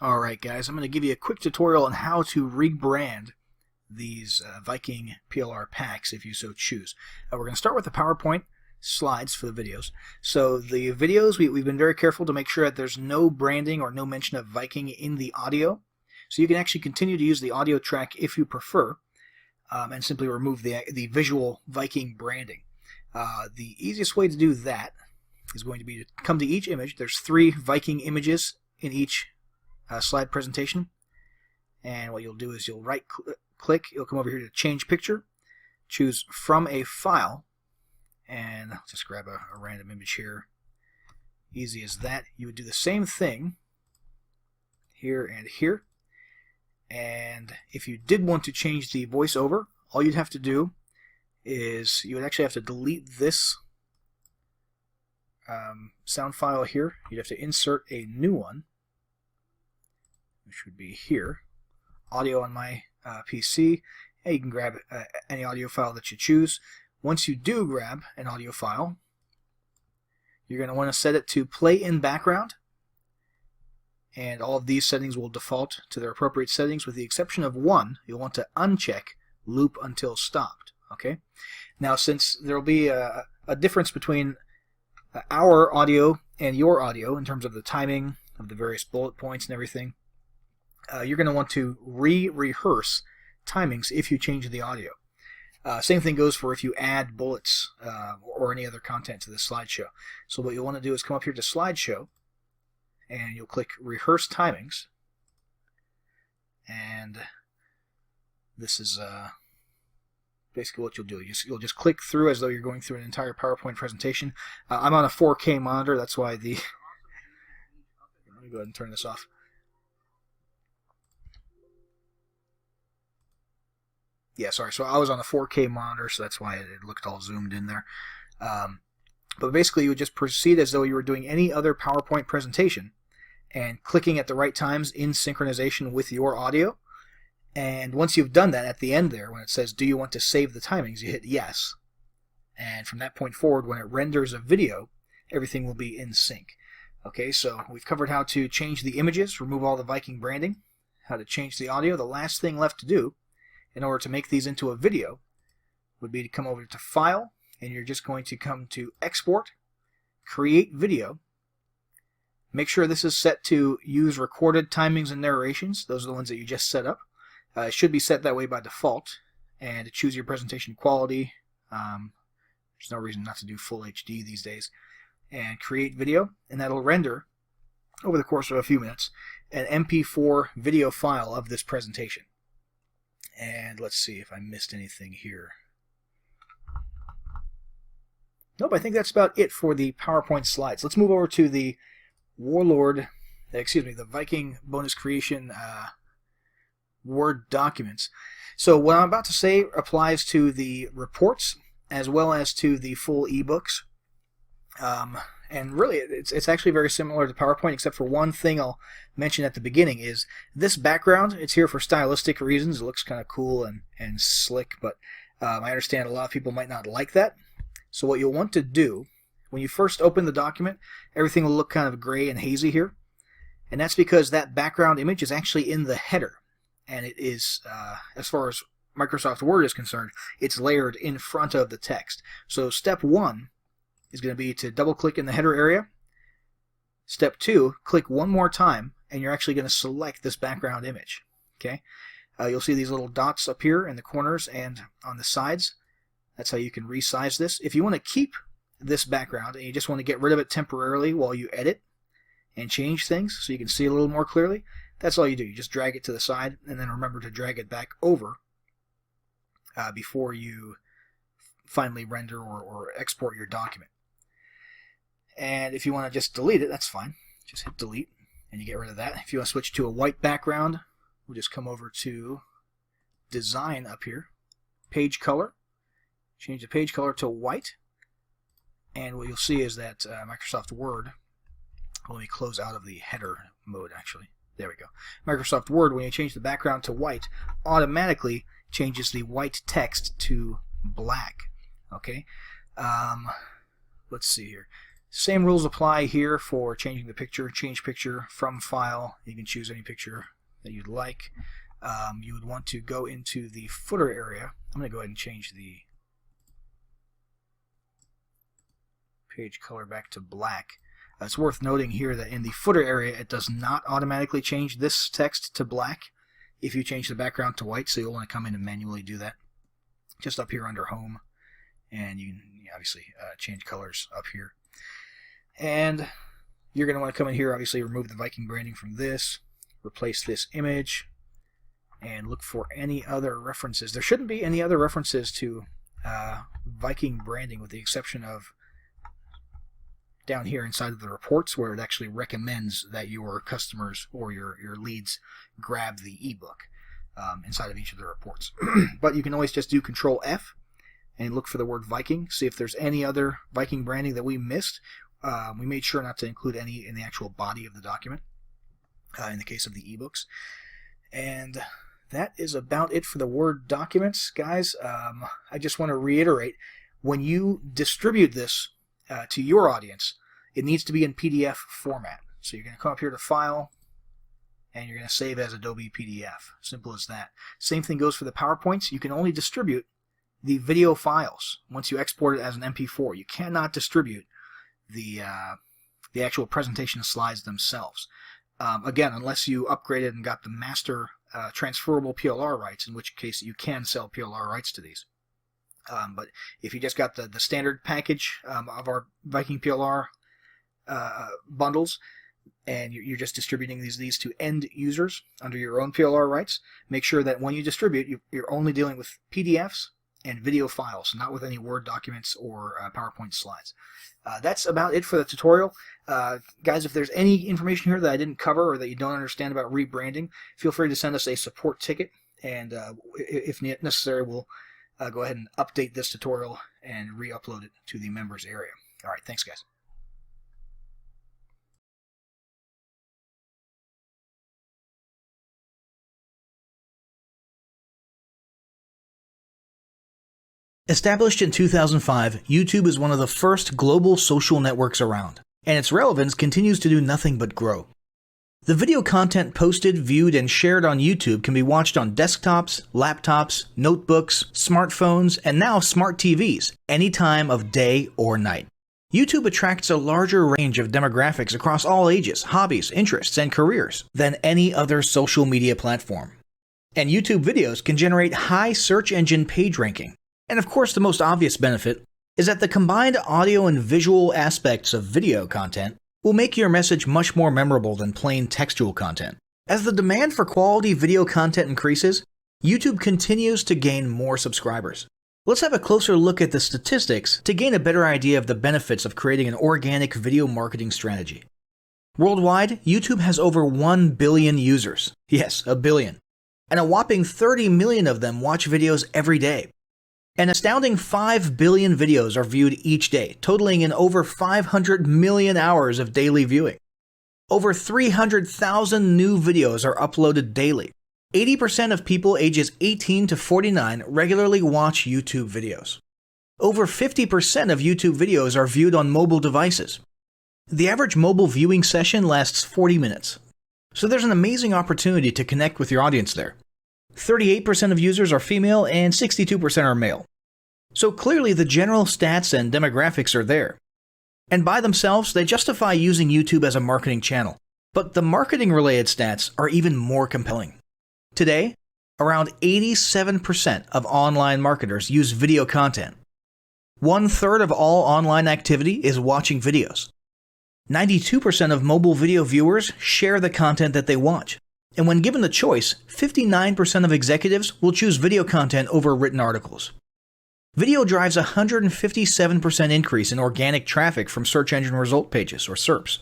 Alright guys, I'm going to give you a quick tutorial on how to rebrand these Viking PLR packs if you so choose. We're going to start with the PowerPoint slides for the videos. So the videos, we've been very careful to make sure that there's no branding or no mention of Viking in the audio. So you can actually continue to use the audio track if you prefer, and simply remove the visual Viking branding. The easiest way to do that is going to be to come to each image. There's 3 Viking images in each slide presentation, and what you'll do is you'll right click, you'll come over here to change picture, choose from a file, and I'll just grab a random image here. Easy as that. You would do the same thing here and here, and if you did want to change the voiceover, all you'd have to do is you would actually have to delete this sound file here. You'd have to insert a new one, which would be here, audio on my PC, and you can grab any audio file that you choose. Once you do grab an audio file, you're going to want to set it to play in background, and all of these settings will default to their appropriate settings with the exception of one. You'll want to uncheck loop until stopped. Okay. Now, since there will be a difference between our audio and your audio in terms of the timing of the various bullet points and everything, you're going to want to rehearse timings if you change the audio. Same thing goes for if you add bullets or any other content to the slideshow. So what you'll want to do is come up here to slideshow, and you'll click rehearse timings, and this is basically what you'll do. You'll just click through as though you're going through an entire PowerPoint presentation. I'm on a 4K monitor, that's why the let me go ahead and turn this off. Yeah, sorry. So I was on a 4K monitor, so that's why it looked all zoomed in there. But basically, you would just proceed as though you were doing any other PowerPoint presentation and clicking at the right times in synchronization with your audio. And once you've done that, at the end there, when it says, do you want to save the timings, you hit yes. And from that point forward, when it renders a video, everything will be in sync. Okay, so we've covered how to change the images, remove all the Viking branding, how to change the audio. The last thing left to do in order to make these into a video would be to come over to File, and you're just going to come to Export, Create Video. Make sure this is set to use recorded timings and narrations. Those are the ones that you just set up. It should be set that way by default, and to choose your presentation quality. There's no reason not to do full HD these days. And create video, and that'll render, over the course of a few minutes, an MP4 video file of this presentation. And let's see if I missed anything here. Nope, I think that's about it for the PowerPoint slides. Let's move over to the the Viking bonus creation Word documents. So what I'm about to say applies to the reports as well as to the full ebooks. And really, it's actually very similar to PowerPoint, except for one thing I'll mention at the beginning is this background. It's here for stylistic reasons. It looks kind of cool and slick, but I understand a lot of people might not like that. So what you'll want to do, when you first open the document, everything will look kind of gray and hazy here. And that's because that background image is actually in the header. And it is, as far as Microsoft Word is concerned, it's layered in front of the text. So step 1 is going to be to double-click in the header area. Step 2, click one more time, and you're actually going to select this background image. Okay, you'll see these little dots up here in the corners and on the sides. That's how you can resize this. If you want to keep this background and you just want to get rid of it temporarily while you edit and change things so you can see a little more clearly, that's all you do. You just drag it to the side, and then remember to drag it back over before you finally render or export your document. And if you want to just delete it, that's fine. Just hit delete, and you get rid of that. If you want to switch to a white background, we'll just come over to Design up here, Page Color, change the page color to white, and what you'll see is that Microsoft Word, let me close out of the header mode actually. There we go. Microsoft Word, when you change the background to white, automatically changes the white text to black. Okay. Let's see here. Same rules apply here for changing the picture. Change picture from file. You can choose any picture that you'd like. You would want to go into the footer area. I'm going to go ahead and change the page color back to black. It's worth noting here that in the footer area it does not automatically change this text to black if you change the background to white, so you'll want to come in and manually do that. Just up here under home, and you can obviously change colors up here. And you're going to want to come in here, obviously remove the Viking branding from this, replace this image, and look for any other references. There shouldn't be any other references to Viking branding, with the exception of down here inside of the reports, where it actually recommends that your customers or your leads grab the ebook inside of each of the reports. But you can always just do Control F and look for the word Viking, see if there's any other Viking branding that we missed. We made sure not to include any in the actual body of the document in the case of the ebooks. And that is about it for the Word documents, guys. I just want to reiterate, when you distribute this to your audience, it needs to be in PDF format. So you're going to come up here to File, and you're going to save as Adobe PDF. Simple as that. Same thing goes for the PowerPoints. You can only distribute the video files once you export it as an MP4. You cannot distribute the actual presentation slides themselves. Again, unless you upgraded and got the master transferable PLR rights, in which case you can sell PLR rights to these. But if you just got the standard package of our Viking PLR bundles, and you're just distributing these to end users under your own PLR rights, make sure that when you distribute, you're only dealing with PDFs and video files, not with any Word documents or PowerPoint slides. That's about it for the tutorial. Guys, if there's any information here that I didn't cover or that you don't understand about rebranding, feel free to send us a support ticket, and if necessary, we'll go ahead and update this tutorial and re-upload it to the members area. All right, thanks, guys. Established in 2005, YouTube is one of the first global social networks around, and its relevance continues to do nothing but grow. The video content posted, viewed, and shared on YouTube can be watched on desktops, laptops, notebooks, smartphones, and now smart TVs, any time of day or night. YouTube attracts a larger range of demographics across all ages, hobbies, interests, and careers than any other social media platform. And YouTube videos can generate high search engine page ranking. And of course, the most obvious benefit is that the combined audio and visual aspects of video content will make your message much more memorable than plain textual content. As the demand for quality video content increases, YouTube continues to gain more subscribers. Let's have a closer look at the statistics to gain a better idea of the benefits of creating an organic video marketing strategy. Worldwide, YouTube has over 1 billion users. Yes, 1 billion. And a whopping 30 million of them watch videos every day. An astounding 5 billion videos are viewed each day, totaling in over 500 million hours of daily viewing. Over 300,000 new videos are uploaded daily. 80% of people ages 18 to 49 regularly watch YouTube videos. Over 50% of YouTube videos are viewed on mobile devices. The average mobile viewing session lasts 40 minutes. So there's an amazing opportunity to connect with your audience there. 38% of users are female and 62% are male. So clearly the general stats and demographics are there. And by themselves, they justify using YouTube as a marketing channel. But the marketing-related stats are even more compelling. Today, around 87% of online marketers use video content. 1/3 of all online activity is watching videos. 92% of mobile video viewers share the content that they watch. And when given the choice, 59% of executives will choose video content over written articles. Video drives a 157% increase in organic traffic from search engine result pages, or SERPs.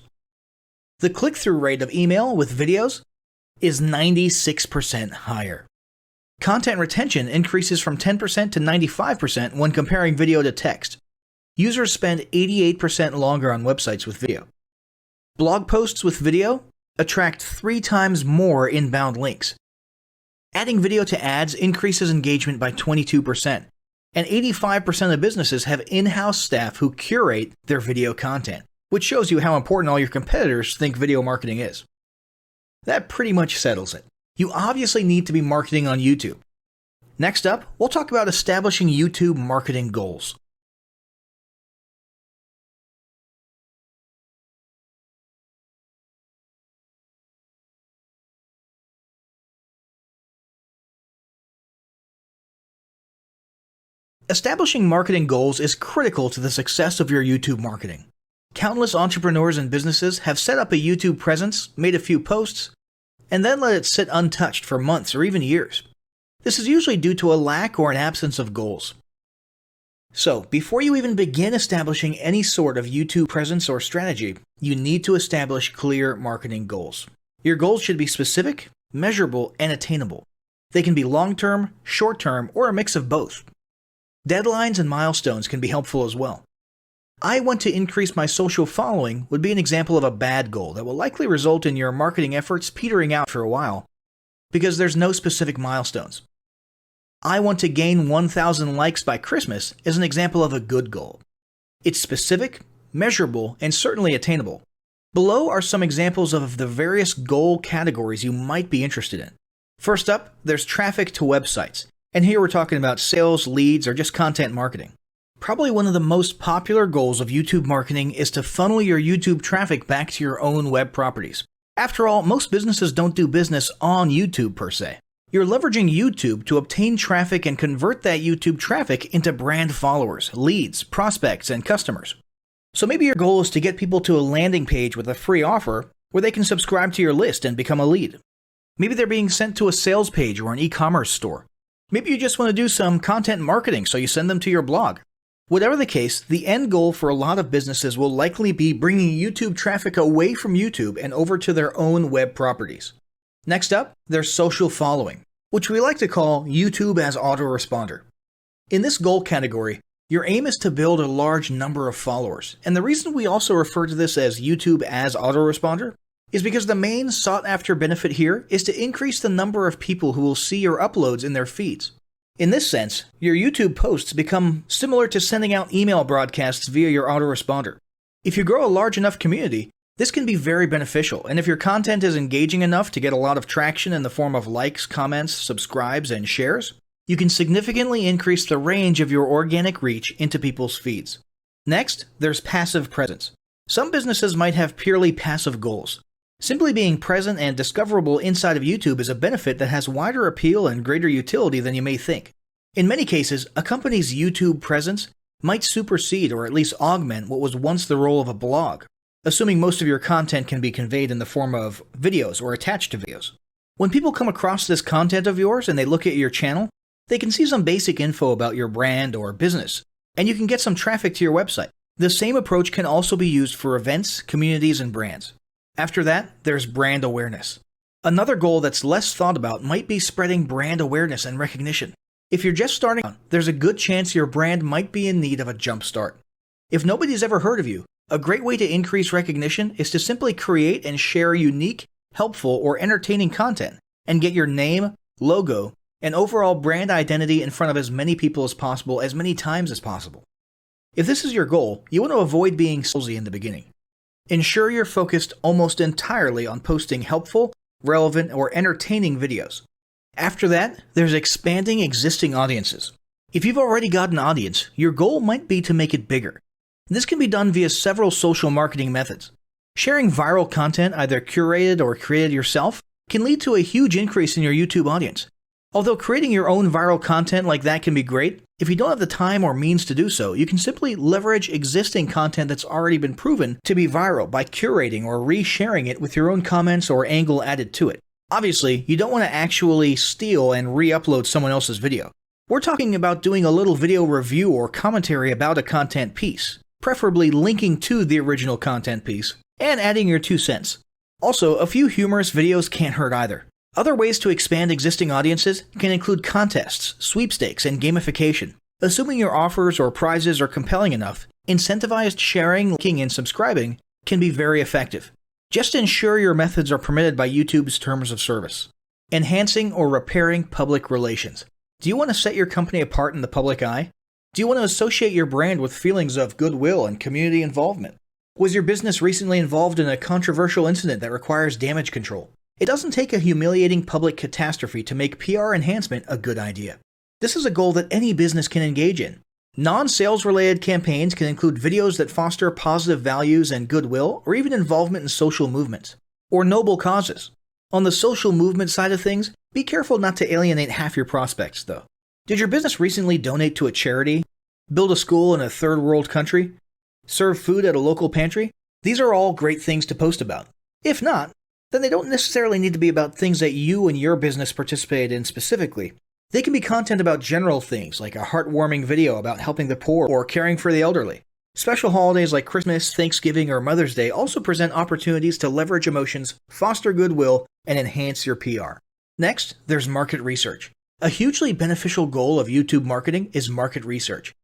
The click-through rate of email with videos is 96% higher. Content retention increases from 10% to 95% when comparing video to text. Users spend 88% longer on websites with video. Blog posts with video attract 3 times more inbound links. Adding video to ads increases engagement by 22%, and 85% of businesses have in-house staff who curate their video content, which shows you how important all your competitors think video marketing is. That pretty much settles it. You obviously need to be marketing on YouTube. Next up, we'll talk about establishing YouTube marketing goals. Establishing marketing goals is critical to the success of your YouTube marketing. Countless entrepreneurs and businesses have set up a YouTube presence, made a few posts, and then let it sit untouched for months or even years. This is usually due to a lack or an absence of goals. So, before you even begin establishing any sort of YouTube presence or strategy, you need to establish clear marketing goals. Your goals should be specific, measurable, and attainable. They can be long-term, short-term, or a mix of both. Deadlines and milestones can be helpful as well. I want to increase my social following would be an example of a bad goal that will likely result in your marketing efforts petering out for a while because there's no specific milestones. I want to gain 1,000 likes by Christmas is an example of a good goal. It's specific, measurable, and certainly attainable. Below are some examples of the various goal categories you might be interested in. First up, there's traffic to websites. And here we're talking about sales, leads, or just content marketing. Probably one of the most popular goals of YouTube marketing is to funnel your YouTube traffic back to your own web properties. After all, most businesses don't do business on YouTube per se. You're leveraging YouTube to obtain traffic and convert that YouTube traffic into brand followers, leads, prospects, and customers. So maybe your goal is to get people to a landing page with a free offer where they can subscribe to your list and become a lead. Maybe they're being sent to a sales page or an e-commerce store. Maybe you just want to do some content marketing, so you send them to your blog. Whatever the case, the end goal for a lot of businesses will likely be bringing YouTube traffic away from YouTube and over to their own web properties. Next up, there's social following, which we like to call YouTube as autoresponder. In this goal category, your aim is to build a large number of followers, and the reason we also refer to this as YouTube as autoresponder is because the main sought-after benefit here is to increase the number of people who will see your uploads in their feeds. In this sense, your YouTube posts become similar to sending out email broadcasts via your autoresponder. If you grow a large enough community, this can be very beneficial, and if your content is engaging enough to get a lot of traction in the form of likes, comments, subscribes, and shares, you can significantly increase the range of your organic reach into people's feeds. Next, there's passive presence. Some businesses might have purely passive goals. Simply being present and discoverable inside of YouTube is a benefit that has wider appeal and greater utility than you may think. In many cases, a company's YouTube presence might supersede or at least augment what was once the role of a blog, assuming most of your content can be conveyed in the form of videos or attached to videos. When people come across this content of yours and they look at your channel, they can see some basic info about your brand or business, and you can get some traffic to your website. The same approach can also be used for events, communities, and brands. After that, there's brand awareness. Another goal that's less thought about might be spreading brand awareness and recognition. If you're just starting out, there's a good chance your brand might be in need of a jump start. If nobody's ever heard of you, a great way to increase recognition is to simply create and share unique, helpful, or entertaining content and get your name, logo, and overall brand identity in front of as many people as possible as many times as possible. If this is your goal, you want to avoid being salesy in the beginning. Ensure you're focused almost entirely on posting helpful, relevant, or entertaining videos. After that, there's expanding existing audiences. If you've already got an audience, your goal might be to make it bigger. This can be done via several social marketing methods. Sharing viral content, either curated or created yourself, can lead to a huge increase in your YouTube audience. Although creating your own viral content like that can be great, if you don't have the time or means to do so, you can simply leverage existing content that's already been proven to be viral by curating or resharing it with your own comments or angle added to it. Obviously, you don't want to actually steal and re-upload someone else's video. We're talking about doing a little video review or commentary about a content piece, preferably linking to the original content piece, and adding your 2 cents. Also, a few humorous videos can't hurt either. Other ways to expand existing audiences can include contests, sweepstakes, and gamification. Assuming your offers or prizes are compelling enough, incentivized sharing, liking, and subscribing can be very effective. Just ensure your methods are permitted by YouTube's terms of service. Enhancing or repairing public relations. Do you want to set your company apart in the public eye? Do you want to associate your brand with feelings of goodwill and community involvement? Was your business recently involved in a controversial incident that requires damage control? It doesn't take a humiliating public catastrophe to make PR enhancement a good idea. This is a goal that any business can engage in. Non-sales related campaigns can include videos that foster positive values and goodwill, or even involvement in social movements, or noble causes. On the social movement side of things, be careful not to alienate half your prospects, though. Did your business recently donate to a charity? Build a school in a third world country? Serve food at a local pantry? These are all great things to post about. If not, then they don't necessarily need to be about things that you and your business participated in specifically. They can be content about general things, like a heartwarming video about helping the poor or caring for the elderly. Special holidays like Christmas, Thanksgiving, or Mother's Day also present opportunities to leverage emotions, foster goodwill, and enhance your PR. Next, there's market research. A hugely beneficial goal of YouTube marketing is market research.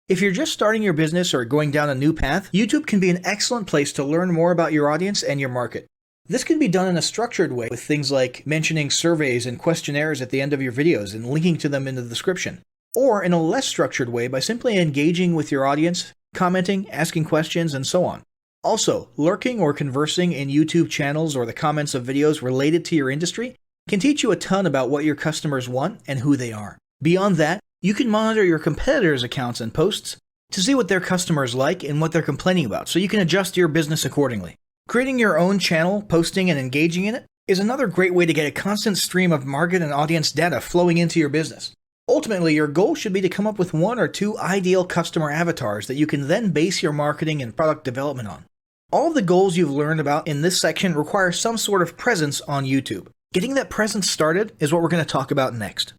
If you're just starting your business or going down a new path, YouTube can be an excellent place to learn more about your audience and your market. This can be done in a structured way with things like mentioning surveys and questionnaires at the end of your videos and linking to them in the description, or in a less structured way by simply engaging with your audience, commenting, asking questions, and so on. Also, lurking or conversing in YouTube channels or the comments of videos related to your industry can teach you a ton about what your customers want and who they are. Beyond that, you can monitor your competitors' accounts and posts to see what their customers like and what they're complaining about, so you can adjust your business accordingly. Creating your own channel, posting, and engaging in it is another great way to get a constant stream of market and audience data flowing into your business. Ultimately, your goal should be to come up with 1 or 2 ideal customer avatars that you can then base your marketing and product development on. All of the goals you've learned about in this section require some sort of presence on YouTube. Getting that presence started is what we're going to talk about next.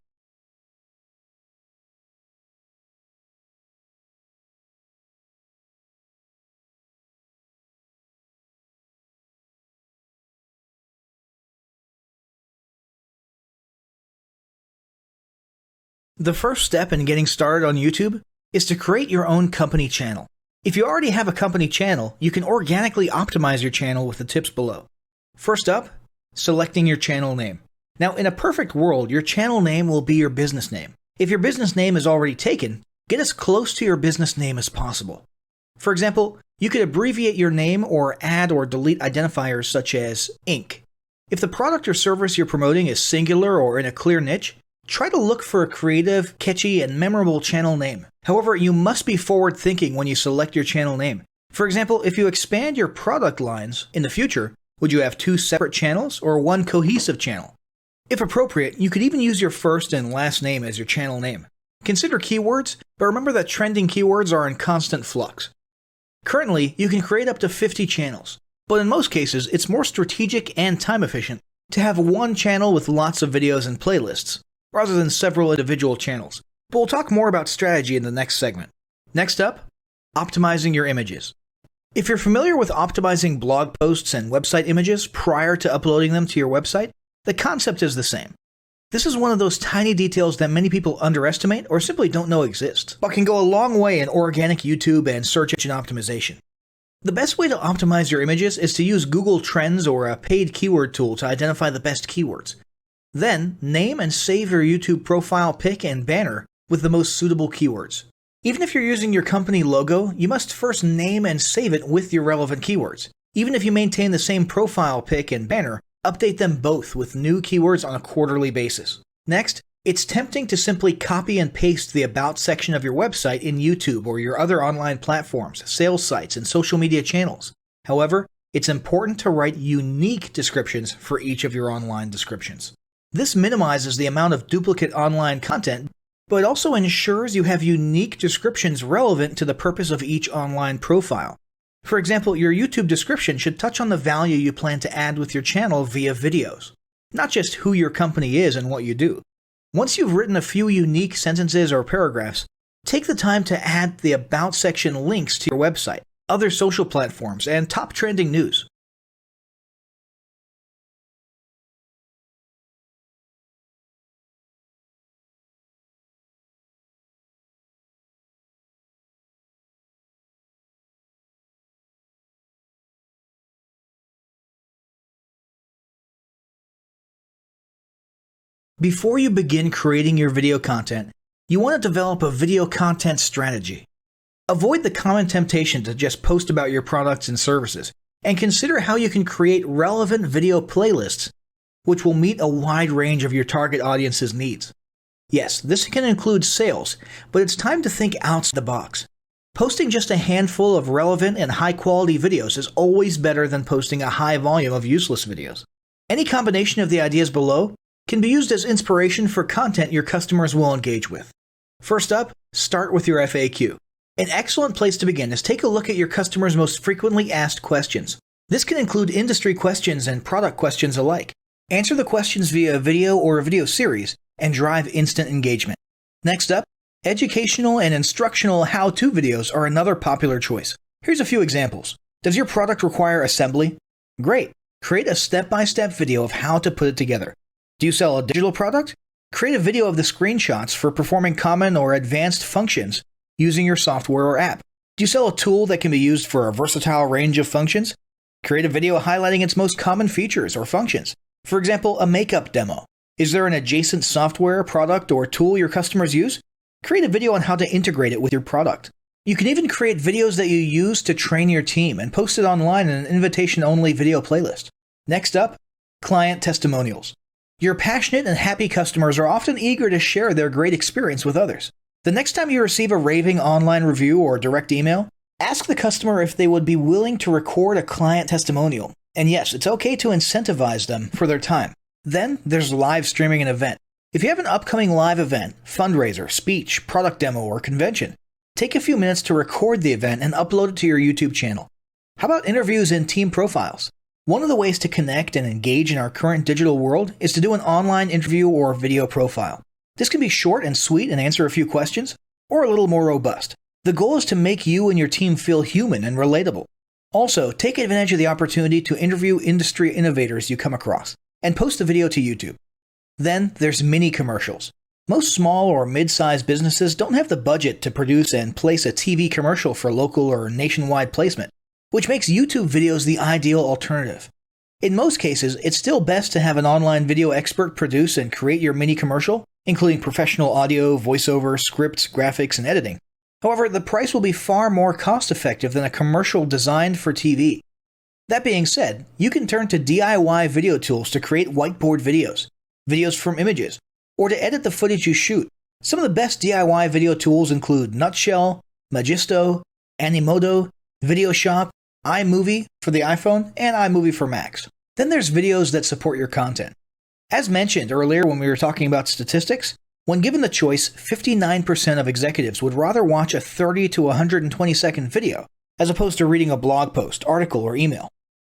The first step in getting started on YouTube is to create your own company channel. If you already have a company channel, you can organically optimize your channel with the tips below. First up, selecting your channel name. Now, in a perfect world, your channel name will be your business name. If your business name is already taken, get as close to your business name as possible. For example, you could abbreviate your name or add or delete identifiers such as Inc. If the product or service you're promoting is singular or in a clear niche, try to look for a creative, catchy, and memorable channel name. However, you must be forward-thinking when you select your channel name. For example, if you expand your product lines in the future, would you have 2 separate channels or 1 cohesive channel? If appropriate, you could even use your first and last name as your channel name. Consider keywords, but remember that trending keywords are in constant flux. Currently, you can create up to 50 channels, but in most cases, it's more strategic and time efficient to have 1 channel with lots of videos and playlists, rather than several individual channels. But we'll talk more about strategy in the next segment. Next up, optimizing your images. If you're familiar with optimizing blog posts and website images prior to uploading them to your website, the concept is the same. This is one of those tiny details that many people underestimate or simply don't know exist, but can go a long way in organic YouTube and search engine optimization. The best way to optimize your images is to use Google Trends or a paid keyword tool to identify the best keywords. Then, name and save your YouTube profile pic and banner with the most suitable keywords. Even if you're using your company logo, you must first name and save it with your relevant keywords. Even if you maintain the same profile pic and banner, update them both with new keywords on a quarterly basis. Next, it's tempting to simply copy and paste the About section of your website in YouTube or your other online platforms, sales sites, and social media channels. However, it's important to write unique descriptions for each of your online descriptions. This minimizes the amount of duplicate online content, but also ensures you have unique descriptions relevant to the purpose of each online profile. For example, your YouTube description should touch on the value you plan to add with your channel via videos, not just who your company is and what you do. Once you've written a few unique sentences or paragraphs, take the time to add the About section links to your website, other social platforms, and top trending news. Before you begin creating your video content, you want to develop a video content strategy. Avoid the common temptation to just post about your products and services, and consider how you can create relevant video playlists which will meet a wide range of your target audience's needs. Yes, this can include sales, but it's time to think outside the box. Posting just a handful of relevant and high-quality videos is always better than posting a high volume of useless videos. Any combination of the ideas below can be used as inspiration for content your customers will engage with. First up, start with your FAQ. An excellent place to begin is take a look at your customers' most frequently asked questions. This can include industry questions and product questions alike. Answer the questions via a video or a video series and drive instant engagement. Next up, educational and instructional how-to videos are another popular choice. Here's a few examples. Does your product require assembly? Great. Create a step-by-step video of how to put it together. Do you sell a digital product? Create a video of the screenshots for performing common or advanced functions using your software or app. Do you sell a tool that can be used for a versatile range of functions? Create a video highlighting its most common features or functions. For example, a makeup demo. Is there an adjacent software, product, or tool your customers use? Create a video on how to integrate it with your product. You can even create videos that you use to train your team and post it online in an invitation-only video playlist. Next up, client testimonials. Your passionate and happy customers are often eager to share their great experience with others. The next time you receive a raving online review or direct email, ask the customer if they would be willing to record a client testimonial. And yes, it's okay to incentivize them for their time. Then there's live streaming an event. If you have an upcoming live event, fundraiser, speech, product demo, or convention, take a few minutes to record the event and upload it to your YouTube channel. How about interviews and team profiles? One of the ways to connect and engage in our current digital world is to do an online interview or video profile. This can be short and sweet and answer a few questions, or a little more robust. The goal is to make you and your team feel human and relatable. Also, take advantage of the opportunity to interview industry innovators you come across, and post the video to YouTube. Then there's mini commercials. Most small or mid-sized businesses don't have the budget to produce and place a TV commercial for local or nationwide placement, which makes YouTube videos the ideal alternative. In most cases, it's still best to have an online video expert produce and create your mini commercial, including professional audio, voiceover, scripts, graphics, and editing. However, the price will be far more cost-effective than a commercial designed for TV. That being said, you can turn to DIY video tools to create whiteboard videos, videos from images, or to edit the footage you shoot. Some of the best DIY video tools include Nutshell, Magisto, Animoto, Videoshop, iMovie for the iPhone, and iMovie for Macs. Then there's videos that support your content. As mentioned earlier when we were talking about statistics, when given the choice, 59% of executives would rather watch a 30 to 120 second video as opposed to reading a blog post, article, or email.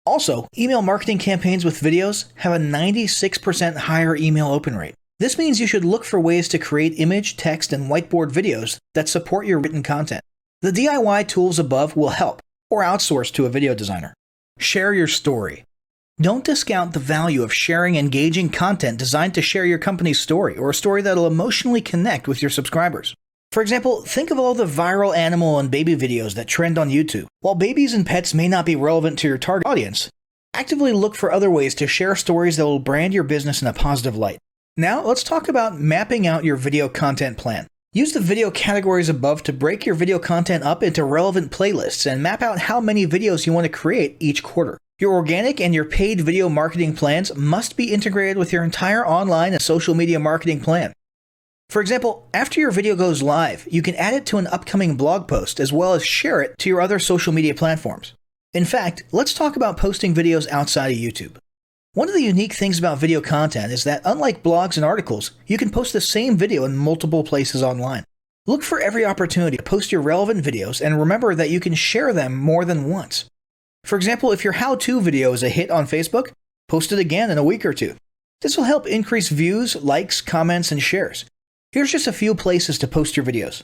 Also, email marketing campaigns with videos have a 96% higher email open rate. This means you should look for ways to create image, text, and whiteboard videos that support your written content. The DIY tools above will help, or outsource to a video designer. Share your story. Don't discount the value of sharing engaging content designed to share your company's story, or a story that'll emotionally connect with your subscribers. For example, think of all the viral animal and baby videos that trend on YouTube. While babies and pets may not be relevant to your target audience, actively look for other ways to share stories that will brand your business in a positive light. Now, let's talk about mapping out your video content plan. Use the video categories above to break your video content up into relevant playlists and map out how many videos you want to create each quarter. Your organic and your paid video marketing plans must be integrated with your entire online and social media marketing plan. For example, after your video goes live, you can add it to an upcoming blog post as well as share it to your other social media platforms. In fact, let's talk about posting videos outside of YouTube. One of the unique things about video content is that unlike blogs and articles, you can post the same video in multiple places online. Look for every opportunity to post your relevant videos and remember that you can share them more than once. For example, if your how-to video is a hit on Facebook, post it again in a week or two. This will help increase views, likes, comments, and shares. Here's just a few places to post your videos: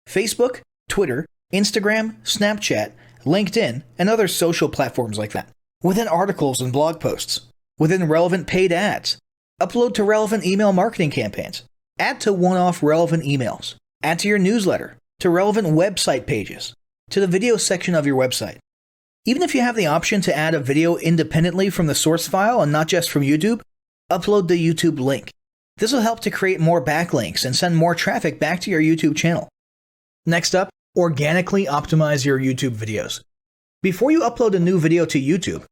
Facebook, Twitter, Instagram, Snapchat, LinkedIn, and other social platforms like that. Within articles and blog posts. Within relevant paid ads. Upload to relevant email marketing campaigns. Add to one-off relevant emails. Add to your newsletter. To relevant website pages. To the video section of your website. Even if you have the option to add a video independently from the source file and not just from YouTube, upload the YouTube link. This will help to create more backlinks and send more traffic back to your YouTube channel. Next up, Organically optimize your YouTube videos. Before you upload a new video to YouTube,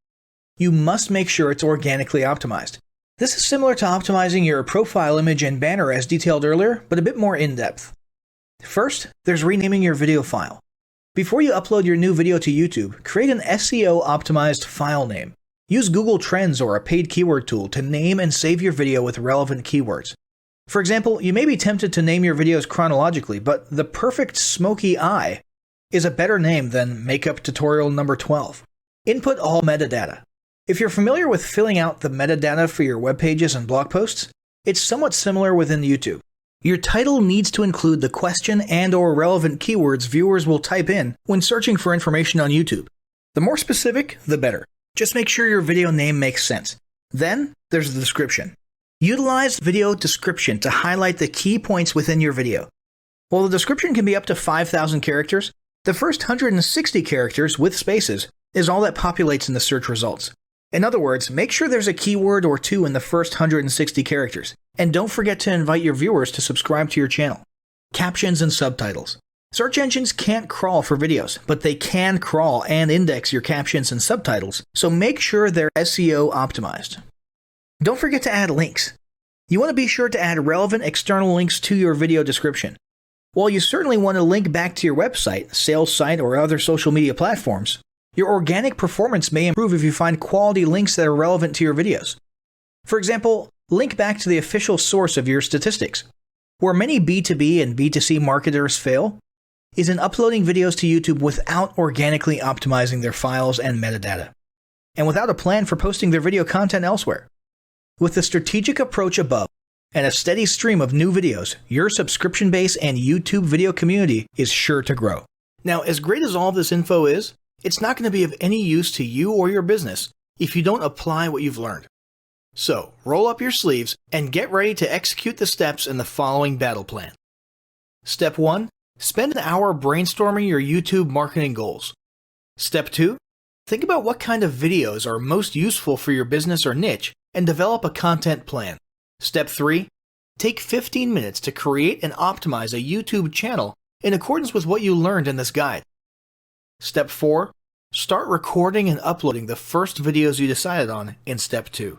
you must make sure it's organically optimized. This is similar to optimizing your profile image and banner as detailed earlier, but a bit more in-depth. First, there's renaming your video file. Before you upload your new video to YouTube, create an SEO-optimized file name. Use Google Trends or a paid keyword tool to name and save your video with relevant keywords. For example, you may be tempted to name your videos chronologically, but the perfect smoky eye is a better name than makeup tutorial number 12. Input all metadata. If you're familiar with filling out the metadata for your web pages and blog posts, it's somewhat similar within YouTube. Your title needs to include the question and/or relevant keywords viewers will type in when searching for information on YouTube. The more specific, the better. Just make sure your video name makes sense. Then, there's the description. Utilize video description to highlight the key points within your video. While the description can be up to 5,000 characters, the first 160 characters with spaces is all that populates in the search results. In other words, make sure there's a keyword or two in the first 160 characters, and don't forget to invite your viewers to subscribe to your channel. Captions and subtitles. Search engines can't crawl for videos, but they can crawl and index your captions and subtitles, so make sure they're SEO optimized. Don't forget to add links. You want to be sure to add relevant external links to your video description. While you certainly want to link back to your website, sales site, or other social media platforms, your organic performance may improve if you find quality links that are relevant to your videos. For example, link back to the official source of your statistics. Where many B2B and B2C marketers fail is in uploading videos to YouTube without organically optimizing their files and metadata, and without a plan for posting their video content elsewhere. With the strategic approach above and a steady stream of new videos, your subscription base and YouTube video community is sure to grow. Now, as great as all this info is, it's not going to be of any use to you or your business if you don't apply what you've learned. So, roll up your sleeves and get ready to execute the steps in the following battle plan. Step 1. Spend an hour brainstorming your YouTube marketing goals. Step 2. Think about what kind of videos are most useful for your business or niche and develop a content plan. Step 3. Take 15 minutes to create and optimize a YouTube channel in accordance with what you learned in this guide. Step 4. Start recording and uploading the first videos you decided on in Step 2.